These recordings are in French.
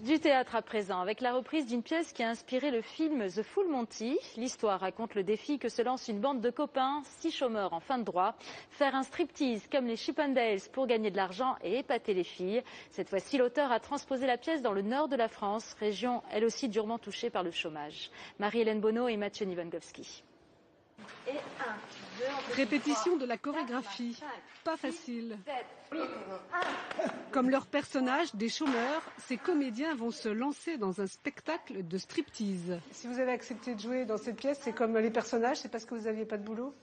Du théâtre à présent, avec la reprise d'une pièce qui a inspiré le film The Full Monty. L'histoire raconte le défi que se lance une bande de copains, 6 chômeurs en fin de droit, faire un striptease comme les Chippendales pour gagner de l'argent et épater les filles. Cette fois-ci, l'auteur a transposé la pièce dans le nord de la France, région elle aussi durement touchée par le chômage. Marie-Hélène Bonneau et Mathieu Nivongowski. Et 1, 2, Répétition de la chorégraphie, pas facile. Comme leurs personnages, des chômeurs, ces comédiens vont se lancer dans un spectacle de striptease. Si vous avez accepté de jouer dans cette pièce, c'est comme les personnages, c'est parce que vous n'aviez pas de boulot?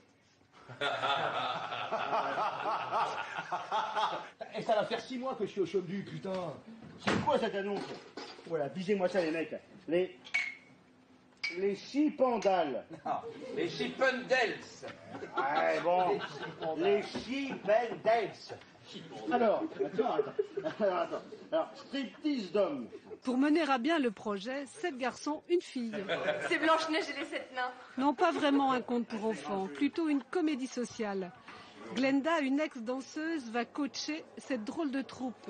Et ça va faire 6 mois que je suis au chômage, putain. C'est quoi cette annonce? Voilà, visez-moi ça les mecs. Les Chippendales. Non, les Chippendales. Ouais, bon. Les Chippendales. Alors, attends. Alors, striptease d'hommes. Pour mener à bien le projet, 7 garçons, une fille. c'est Blanche-Neige et les 7 nains. Non, pas vraiment un conte pour enfants, plutôt une comédie sociale. Glenda, une ex-danseuse, va coacher cette drôle de troupe.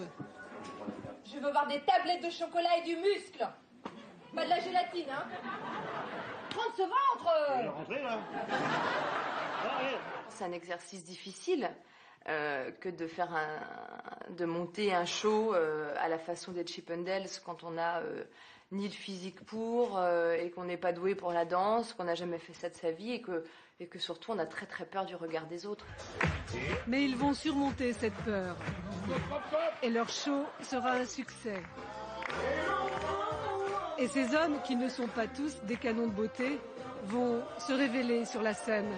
Je veux voir des tablettes de chocolat et du muscle. Pas de la gélatine, hein. Prendre ce ventre. Rentrez là. C'est un exercice difficile que de monter un show à la façon des Chippendales quand on n'a ni le physique pour et qu'on n'est pas doué pour la danse, qu'on n'a jamais fait ça de sa vie et que surtout on a très très peur du regard des autres. Mais ils vont surmonter cette peur. Et leur show sera un succès. Et ces hommes, qui ne sont pas tous des canons de beauté, vont se révéler sur la scène.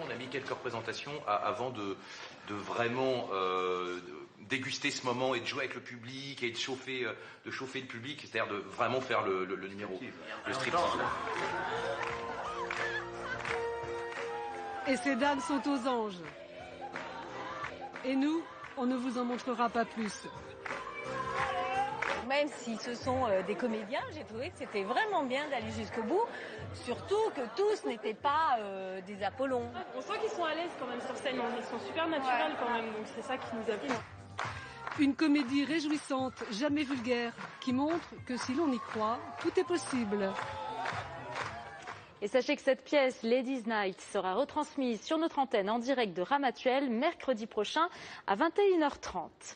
On a mis quelques représentations avant de vraiment déguster ce moment et de jouer avec le public et de chauffer le public, c'est-à-dire de vraiment faire le numéro, le striptease. Et ces dames sont aux anges. Et nous, on ne vous en montrera pas plus. Même si ce sont des comédiens, j'ai trouvé que c'était vraiment bien d'aller jusqu'au bout, surtout que tous n'étaient pas des Apollons. On sent qu'ils sont à l'aise quand même sur scène, ils sont super naturels quand même, donc c'est ça qui nous a plu. Une comédie réjouissante, jamais vulgaire, qui montre que si l'on y croit, tout est possible. Et sachez que cette pièce, Ladies Night, sera retransmise sur notre antenne en direct de Ramatuelle mercredi prochain à 21h30.